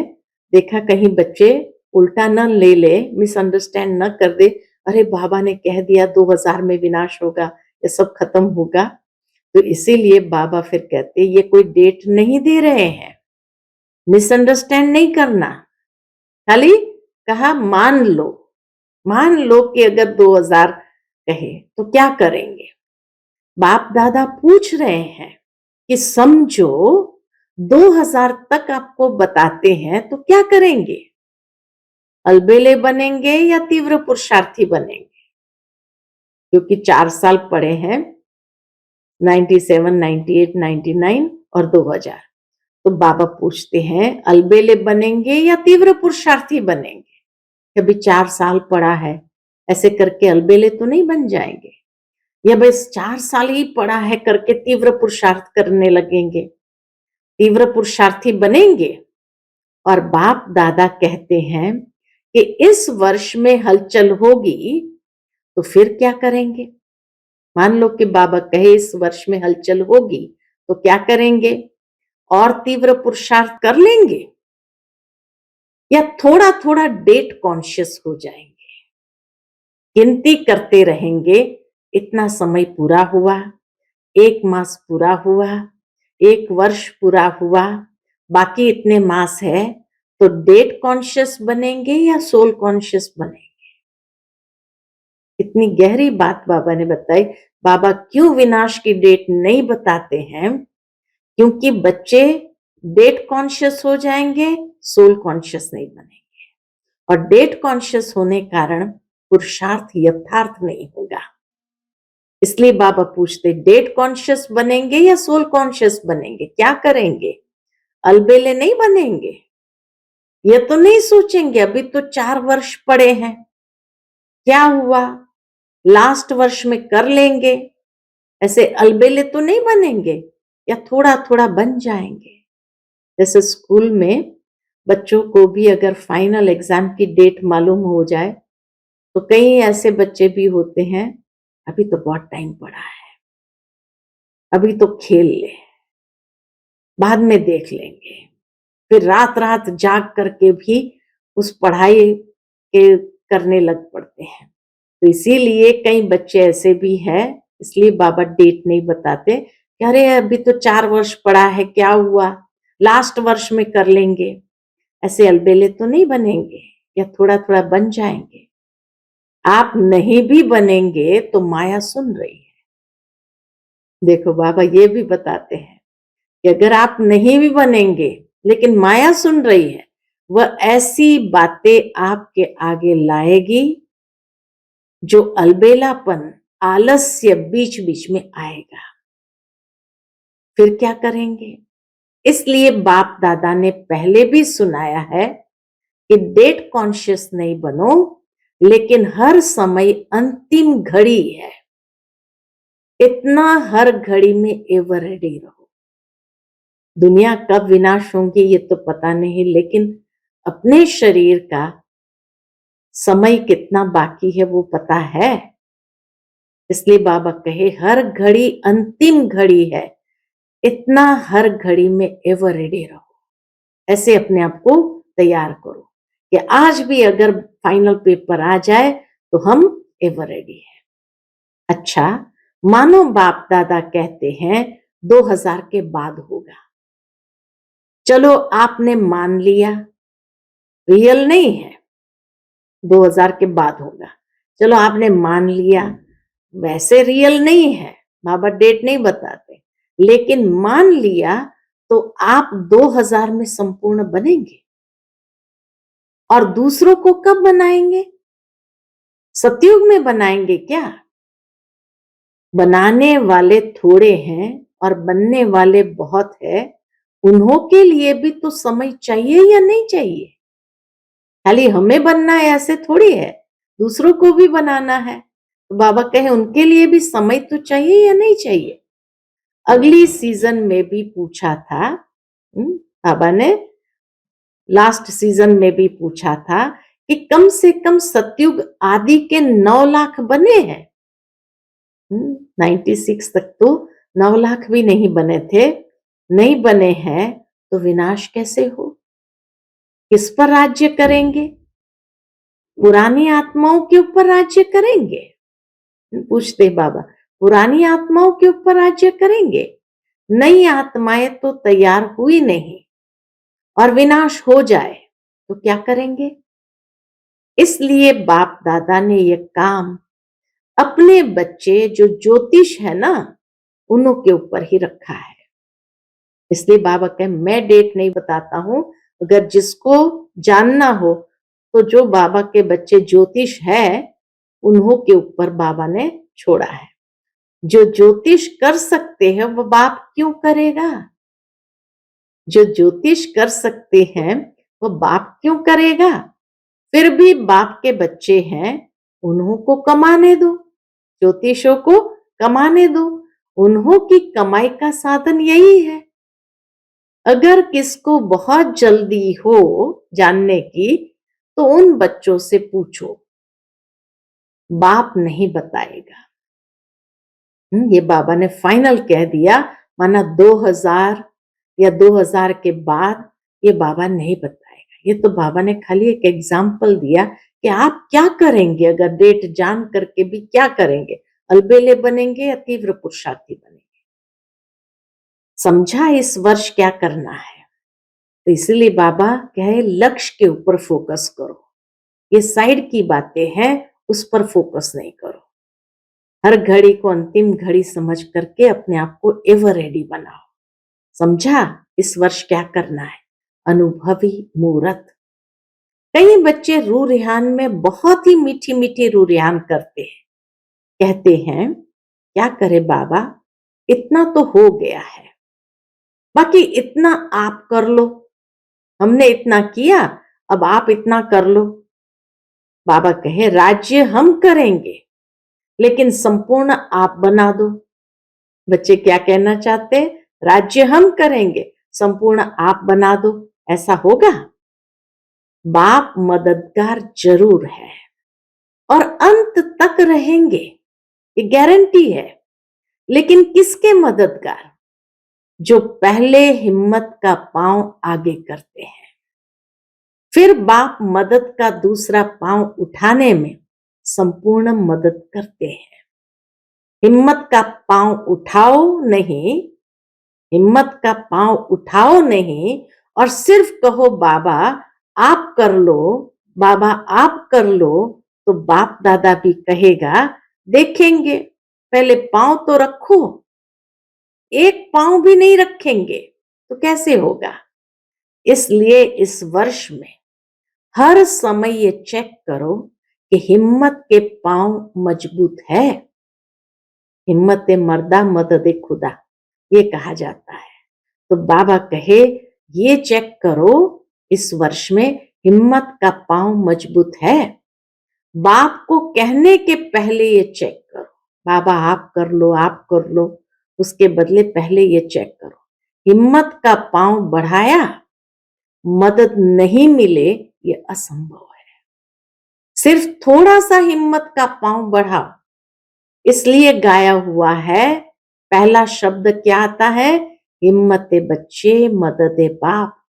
देखा कहीं बच्चे उल्टा न ले मिसअंडरस्टैंड न कर दे, अरे बाबा ने कह दिया 2000 में विनाश होगा, ये सब खत्म होगा। तो इसीलिए बाबा फिर कहते ये कोई डेट नहीं दे रहे हैं, मिसअंडरस्टैंड नहीं करना। खाली कहा मान लो कि अगर 2000 कहे तो क्या करेंगे? बाप दादा पूछ रहे हैं कि समझो 2000 तक आपको बताते हैं तो क्या करेंगे? अलबेले बनेंगे या तीव्र पुरुषार्थी बनेंगे? क्योंकि 4 साल पड़े हैं, 97, 98, 99 और 2000। तो बाबा पूछते हैं अलबेले बनेंगे या तीव्र पुरुषार्थी बनेंगे? अभी 4 साल पड़ा है, ऐसे करके अलबेले तो नहीं बन जाएंगे, या बस 4 साल ही पड़ा है करके तीव्र पुरुषार्थ करने लगेंगे? तीव्र पुरुषार्थी बनेंगे। और बाप दादा कहते हैं कि इस वर्ष में हलचल होगी तो फिर क्या करेंगे? मान लो कि बाबा कहे इस वर्ष में हलचल होगी तो क्या करेंगे? और तीव्र पुरुषार्थ कर लेंगे या थोड़ा थोड़ा डेट कॉन्शियस हो जाएंगे, गिनती करते रहेंगे, इतना समय पूरा हुआ, 1 मास पूरा हुआ, 1 वर्ष पूरा हुआ, बाकी इतने मास है, तो डेट कॉन्शियस बनेंगे या सोल कॉन्शियस बनेंगे? इतनी गहरी बात बाबा ने बताई। बाबा क्यों विनाश की डेट नहीं बताते हैं? क्योंकि बच्चे डेट कॉन्शियस हो जाएंगे, सोल कॉन्शियस नहीं बनेंगे, और डेट कॉन्शियस होने कारण पुरुषार्थ यथार्थ नहीं होगा। इसलिए बाबा पूछते डेट कॉन्शियस बनेंगे या सोल कॉन्शियस बनेंगे, क्या करेंगे? अलबेले नहीं बनेंगे, ये तो नहीं सोचेंगे अभी तो 4 वर्ष पड़े हैं, क्या हुआ, लास्ट वर्ष में कर लेंगे, ऐसे अलबेले तो नहीं बनेंगे, या थोड़ा थोड़ा बन जाएंगे। जैसे स्कूल में बच्चों को भी अगर फाइनल एग्जाम की डेट मालूम हो जाए तो कई ऐसे बच्चे भी होते हैं, अभी तो बहुत टाइम पड़ा है, अभी तो खेल ले, बाद में देख लेंगे। फिर रात रात जाग करके भी उस पढ़ाई के करने लग पड़ते हैं। तो इसीलिए कई बच्चे ऐसे भी हैं, इसलिए बाबा डेट नहीं बताते कि अरे अभी तो 4 वर्ष पड़ा है, क्या हुआ, लास्ट वर्ष में कर लेंगे। ऐसे अलबेले तो नहीं बनेंगे, या थोड़ा थोड़ा बन जाएंगे। आप नहीं भी बनेंगे तो माया सुन रही है। देखो बाबा ये भी बताते हैं कि अगर आप नहीं भी बनेंगे लेकिन माया सुन रही है, वह ऐसी बातें आपके आगे लाएगी जो अलबेलापन, आलस्य बीच बीच में आएगा। फिर क्या करेंगे? इसलिए बाप दादा ने पहले भी सुनाया है कि डेट कॉन्शियस नहीं बनो, लेकिन हर समय अंतिम घड़ी है, इतना हर घड़ी में एवर रेडी रहो। दुनिया कब विनाश होंगी ये तो पता नहीं, लेकिन अपने शरीर का समय कितना बाकी है वो पता है। इसलिए बाबा कहे हर घड़ी अंतिम घड़ी है, इतना हर घड़ी में एवर रेडी रहो। ऐसे अपने आप को तैयार करो कि आज भी अगर फाइनल पेपर आ जाए तो हम एवर रेडी है। अच्छा, मानो बाप दादा कहते हैं 2000 के बाद होगा। चलो आपने मान लिया, रियल नहीं है, 2000 के बाद होगा। चलो आपने मान लिया, वैसे रियल नहीं है, बाबा डेट नहीं बताते, लेकिन मान लिया तो आप 2000 में संपूर्ण बनेंगे। और दूसरों को कब बनाएंगे? सतयुग में बनाएंगे क्या? बनाने वाले थोड़े हैं और बनने वाले बहुत है। उन्हों के लिए भी तो समय चाहिए या नहीं चाहिए? खाली हमें बनना है ऐसे थोड़ी है, दूसरों को भी बनाना है। तो बाबा कहे उनके लिए भी समय तो चाहिए या नहीं चाहिए? अगली सीजन में भी पूछा था, बाबा ने लास्ट सीजन में भी पूछा था कि कम से कम सतयुग आदि के 9 लाख बने हैं। 96 तक तो 9 लाख भी नहीं बने थे। नहीं बने हैं तो विनाश कैसे हो? किस पर राज्य करेंगे? पुरानी आत्माओं के ऊपर राज्य करेंगे? पूछते बाबा, पुरानी आत्माओं के ऊपर राज्य करेंगे? नई आत्माएं तो तैयार हुई नहीं और विनाश हो जाए तो क्या करेंगे? इसलिए बाप दादा ने ये काम अपने बच्चे जो ज्योतिष है ना, उन्हों के ऊपर ही रखा है। इसलिए बाबा कहे मैं डेट नहीं बताता हूं, अगर जिसको जानना हो तो जो बाबा के बच्चे ज्योतिष है उन्हों के ऊपर बाबा ने छोड़ा है। जो ज्योतिष कर सकते हैं वो बाप क्यों करेगा? जो ज्योतिष कर सकते हैं वो बाप क्यों करेगा? फिर भी बाप के बच्चे हैं, उन्हों को कमाने दो, ज्योतिषों को कमाने दो। उन्हों की कमाई का साधन यही है। अगर किसको बहुत जल्दी हो जानने की तो उन बच्चों से पूछो, बाप नहीं बताएगा। ये बाबा ने फाइनल कह दिया, माना 2000 या 2000 के बाद ये बाबा नहीं बताएगा। ये तो बाबा ने खाली एक एग्जाम्पल दिया कि आप क्या करेंगे, अगर डेट जान करके भी क्या करेंगे, अलबेले बनेंगे या तीव्र पुरुषार्थी बनेंगे। समझा इस वर्ष क्या करना है? तो इसलिए बाबा कहे लक्ष्य के ऊपर फोकस करो, ये साइड की बातें हैं उस पर फोकस नहीं करो। हर घड़ी को अंतिम घड़ी समझ करके अपने आप को एवर रेडी बनाओ। समझा इस वर्ष क्या करना है? अनुभवी मूर्त। कई बच्चे रू रिहान में बहुत ही मीठी मीठी रू रिहान करते हैं, कहते हैं क्या करे बाबा, इतना तो हो गया है, बाकी इतना आप कर लो, हमने इतना किया अब आप इतना कर लो। बाबा कहे राज्य हम करेंगे लेकिन संपूर्ण आप बना दो। बच्चे क्या कहना चाहते हैं? राज्य हम करेंगे, संपूर्ण आप बना दो। ऐसा होगा? बाप मददगार जरूर है और अंत तक रहेंगे, ये गारंटी है। लेकिन किसके मददगार? जो पहले हिम्मत का पांव आगे करते हैं। फिर बाप मदद का दूसरा पांव उठाने में संपूर्ण मदद करते हैं। हिम्मत का पांव उठाओ नहीं, हिम्मत का पांव उठाओ नहीं और सिर्फ कहो बाबा आप कर लो, बाबा आप कर लो, तो बाप दादा भी कहेगा देखेंगे, पहले पांव तो रखो। एक पांव भी नहीं रखेंगे, तो कैसे होगा? इसलिए इस वर्ष में हर समय ये चेक करो कि हिम्मत के पांव मजबूत है। हिम्मत मर्दा मदद खुदा, ये कहा जाता है। तो बाबा कहे ये चेक करो इस वर्ष में हिम्मत का पांव मजबूत है। बाप को कहने के पहले ये चेक करो, बाबा आप कर लो, आप कर लो, उसके बदले पहले ये चेक करो हिम्मत का पांव बढ़ाया, मदद नहीं मिले ये असंभव है। सिर्फ थोड़ा सा हिम्मत का पांव बढ़ाओ, इसलिए गाया हुआ है, पहला शब्द क्या आता है? हिम्मत बच्चे मदद बाप।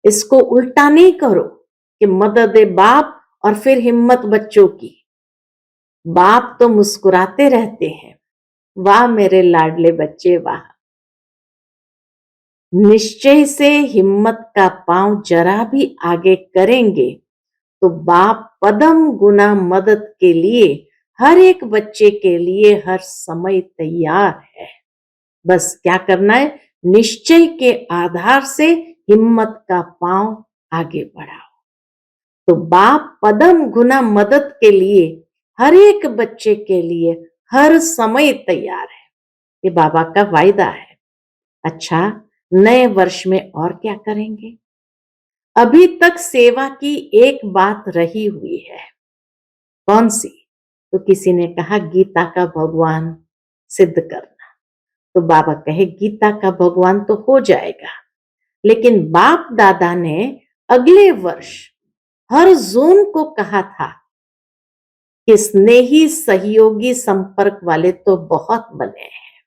इसको उल्टा नहीं करो कि मदद बाप और फिर हिम्मत बच्चों की। बाप तो मुस्कुराते रहते हैं, वाह मेरे लाडले बच्चे वाह। निश्चय से हिम्मत का पांव जरा भी आगे करेंगे तो बाप पदम गुना मदद के लिए हर एक बच्चे के लिए हर समय तैयार है। बस क्या करना है? निश्चय के आधार से हिम्मत का पांव आगे बढ़ाओ। तो बाप पदम गुना मदद के लिए हर एक बच्चे के लिए हर समय तैयार है। ये बाबा का वायदा है। अच्छा, नए वर्ष में और क्या करेंगे? अभी तक सेवा की एक बात रही हुई है। कौन सी? तो किसी ने कहा गीता का भगवान सिद्ध करना। तो बाबा कहे गीता का भगवान तो हो जाएगा, लेकिन बाप दादा ने अगले वर्ष हर जून को कहा था कि स्नेही सहयोगी संपर्क वाले तो बहुत बने हैं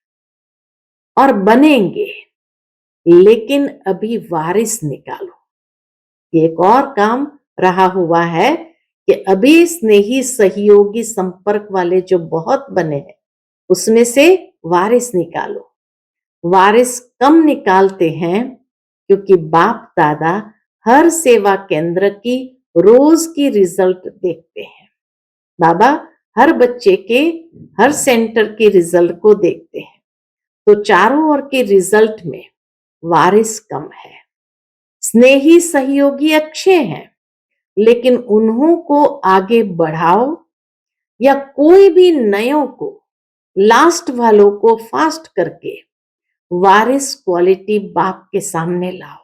और बनेंगे, लेकिन अभी वारिस निकालो। एक और काम रहा हुआ है कि अभी स्नेही सहयोगी संपर्क वाले जो बहुत बने हैं उसमें से वारिस निकालो। वारिस कम निकालते हैं क्योंकि बाप दादा हर सेवा केंद्र की रोज की रिजल्ट देखते हैं। बाबा हर बच्चे के हर सेंटर के रिजल्ट को देखते हैं, तो चारों ओर के रिजल्ट में वारिस कम है। स्नेही सहयोगी अच्छे हैं, लेकिन उन्हों को आगे बढ़ाओ या कोई भी नयों को लास्ट वालों को फास्ट करके वारिस क्वालिटी बाप के सामने लाओ।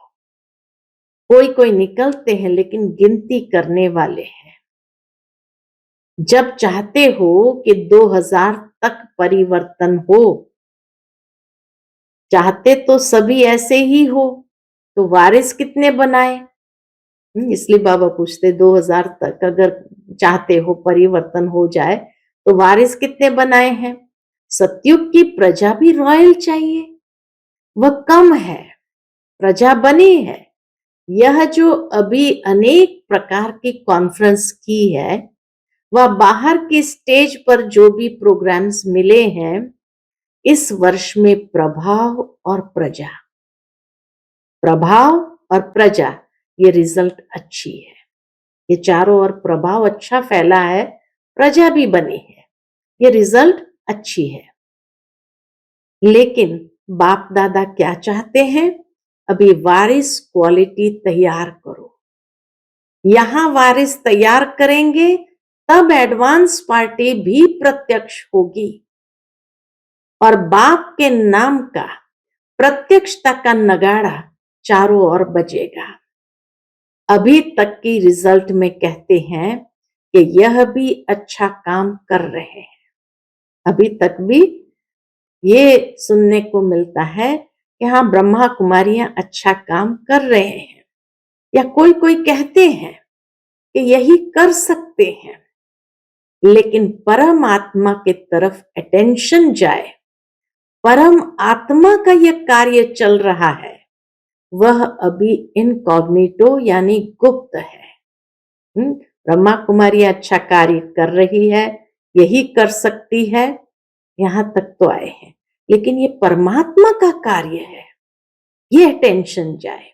कोई कोई निकलते हैं लेकिन गिनती करने वाले हैं। जब चाहते हो कि 2000 तक परिवर्तन हो, चाहते तो सभी ऐसे ही हो, तो वारिस कितने बनाए? इसलिए बाबा पूछते 2000 तक अगर चाहते हो परिवर्तन हो जाए तो वारिस कितने बनाए हैं? सतयुग की प्रजा भी रॉयल चाहिए, वह कम है, प्रजा बनी है। यह जो अभी अनेक प्रकार की कॉन्फ्रेंस की है, वह बाहर के स्टेज पर जो भी प्रोग्राम्स मिले हैं, इस वर्ष में प्रभाव और प्रजा, प्रभाव और प्रजा, ये रिजल्ट अच्छी है। ये चारों ओर प्रभाव अच्छा फैला है, प्रजा भी बनी है, ये रिजल्ट अच्छी है। लेकिन बाप दादा क्या चाहते हैं? अभी वारिस क्वालिटी तैयार करो। यहां वारिस तैयार करेंगे तब एडवांस पार्टी भी प्रत्यक्ष होगी और बाप के नाम का प्रत्यक्षता का नगाड़ा चारों ओर बजेगा। अभी तक की रिजल्ट में कहते हैं कि यह भी अच्छा काम कर रहे हैं। अभी तक भी ये सुनने को मिलता है कि हाँ, ब्रह्मा कुमारियां अच्छा काम कर रहे हैं, या कोई कोई कहते हैं कि यही कर सकते हैं। लेकिन परम आत्मा के तरफ अटेंशन जाए, परम आत्मा का यह कार्य चल रहा है, वह अभी इनकॉग्निटो यानी गुप्त है। ब्रह्मा कुमारी अच्छा कार्य कर रही है, यही कर सकती है, यहां तक तो आए हैं, लेकिन ये परमात्मा का कार्य है, ये टेंशन जाए।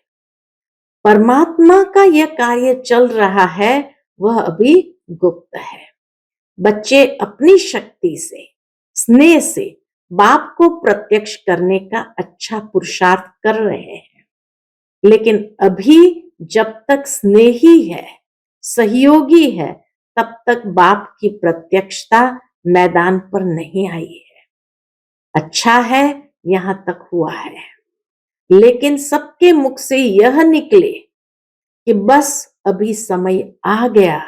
परमात्मा का यह कार्य चल रहा है, वह अभी गुप्त है। बच्चे अपनी शक्ति से, स्नेह से बाप को प्रत्यक्ष करने का अच्छा पुरुषार्थ कर रहे हैं, लेकिन अभी जब तक स्नेही है, सहयोगी है, तब तक बाप की प्रत्यक्षता मैदान पर नहीं आई है। अच्छा है, यहां तक हुआ है, लेकिन सबके मुख से यह निकले कि बस अभी समय आ गया,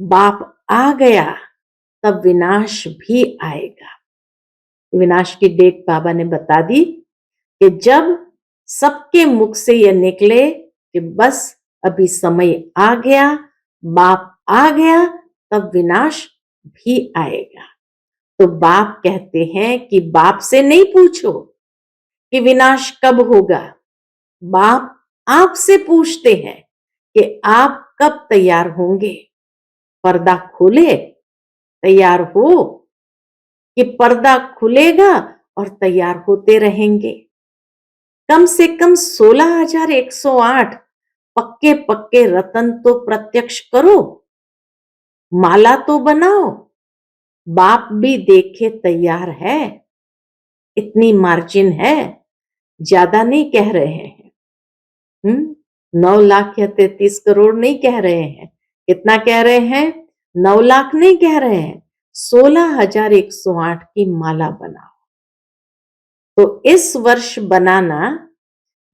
बाप आ गया, तब विनाश भी आएगा। विनाश की डेट बाबा ने बता दी कि जब सबके मुख से यह निकले कि बस अभी समय आ गया, बाप आ गया, तब विनाश भी आएगा। तो बाप कहते हैं कि बाप से नहीं पूछो कि विनाश कब होगा, बाप आपसे पूछते हैं कि आप कब तैयार होंगे। पर्दा खोले, तैयार हो, कि पर्दा खुलेगा और तैयार होते रहेंगे। कम से कम 16,108 पक्के पक्के रतन तो प्रत्यक्ष करो, माला तो बनाओ। बाप भी देखे तैयार है, इतनी मार्जिन है, ज्यादा नहीं कह रहे हैं। 9 लाख या 33 करोड़ नहीं कह रहे हैं। कितना कह रहे हैं? 9 लाख नहीं कह रहे हैं, 16,108 की माला बनाओ। तो इस वर्ष बनाना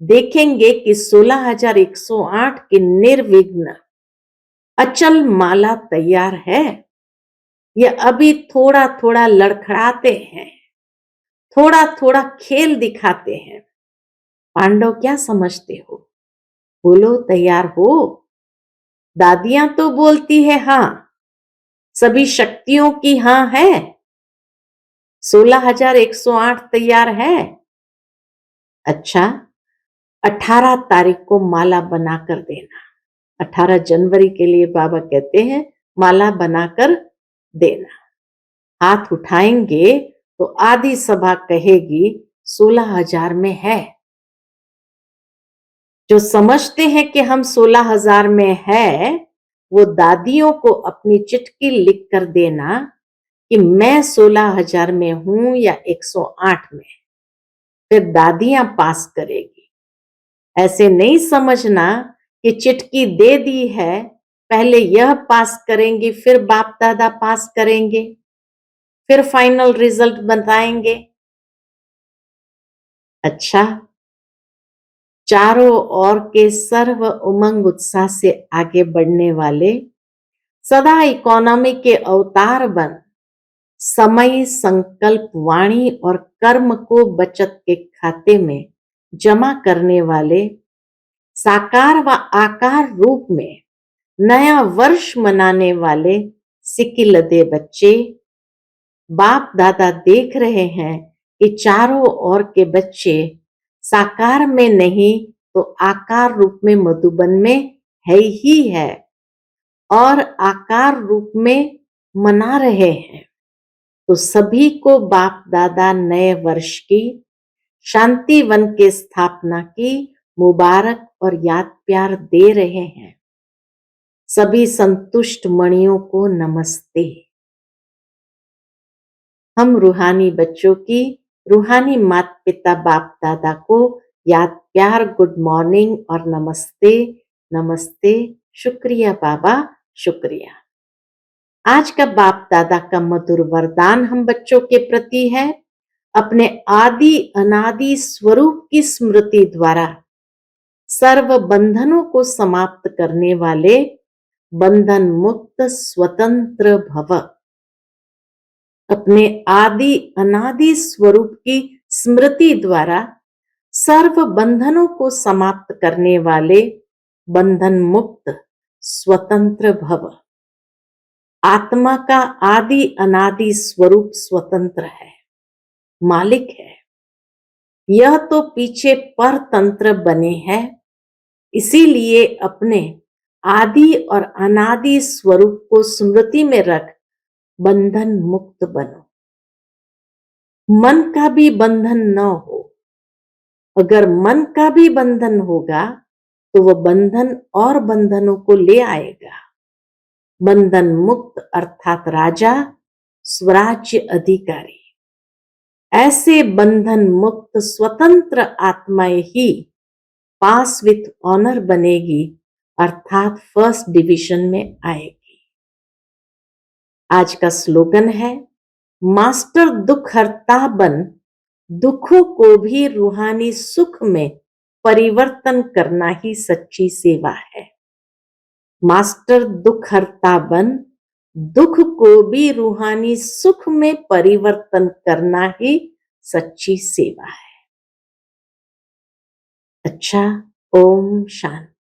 देखेंगे कि 16,108 की निर्विघ्न अचल माला तैयार है या अभी थोड़ा थोड़ा लड़खड़ाते हैं, थोड़ा थोड़ा खेल दिखाते हैं। पांडव क्या समझते हो? बोलो, तैयार हो? दादियां तो बोलती है हाँ, सभी शक्तियों की हाँ है, 16,108 तैयार है। अच्छा, 18 तारीख को माला बनाकर देना। 18 जनवरी के लिए बाबा कहते हैं माला बनाकर देना। हाथ उठाएंगे तो आधी सभा कहेगी 16,000 में है। जो समझते हैं कि हम 16,000 में है, वो दादियों को अपनी चिट्ठी लिख कर देना कि मैं 16,000 में हूं या 108 में। फिर दादियां पास करेगी। ऐसे नहीं समझना कि चिट्ठी दे दी है, पहले यह पास करेंगे, फिर बाप दादा पास करेंगे, फिर फाइनल रिजल्ट बताएंगे। अच्छा, चारों ओर के सर्व उमंग उत्साह से आगे बढ़ने वाले, सदा इकोनॉमी के अवतार बन समय, संकल्प, वाणी और कर्म को बचत के खाते में जमा करने वाले, साकार व आकार रूप में नया वर्ष मनाने वाले सिकिलदे बच्चे, बाप दादा देख रहे हैं कि चारों ओर के बच्चे साकार में नहीं तो आकार रूप में मधुबन में है ही है और आकार रूप में मना रहे हैं। तो सभी को बाप दादा नए वर्ष की, शांति वन के स्थापना की मुबारक और याद प्यार दे रहे हैं। सभी संतुष्ट मणियों को नमस्ते। हम रूहानी बच्चों की, रूहानी माता पिता बाप दादा को याद प्यार, गुड मॉर्निंग और नमस्ते। नमस्ते, शुक्रिया बाबा, शुक्रिया। आज का बाप दादा का मधुर वरदान हम बच्चों के प्रति है, अपने आदि अनादि स्वरूप की स्मृति द्वारा सर्व बंधनों को समाप्त करने वाले बंधन मुक्त स्वतंत्र भव। अपने आदि अनादि स्वरूप की स्मृति द्वारा सर्व बंधनों को समाप्त करने वाले बंधन मुक्त स्वतंत्र भव। आत्मा का आदि अनादि स्वरूप स्वतंत्र है, मालिक है। यह तो पीछे परतंत्र बने हैं, इसीलिए अपने आदि और अनादि स्वरूप को स्मृति में रख बंधन मुक्त बनो। मन का भी बंधन न हो। अगर मन का भी बंधन होगा तो वह बंधन और बंधनों को ले आएगा। बंधन मुक्त अर्थात राजा, स्वराज्य अधिकारी। ऐसे बंधन मुक्त स्वतंत्र आत्माएं ही पास विथ ऑनर बनेगी, अर्थात फर्स्ट डिवीजन में आएगी। आज का स्लोगन है, मास्टर दुख हरता बन, दुखों को भी रूहानी सुख में परिवर्तन करना ही सच्ची सेवा है। मास्टर दुख हरता बन, दुख को भी रूहानी सुख में परिवर्तन करना ही सच्ची सेवा है। अच्छा, ओम शांति।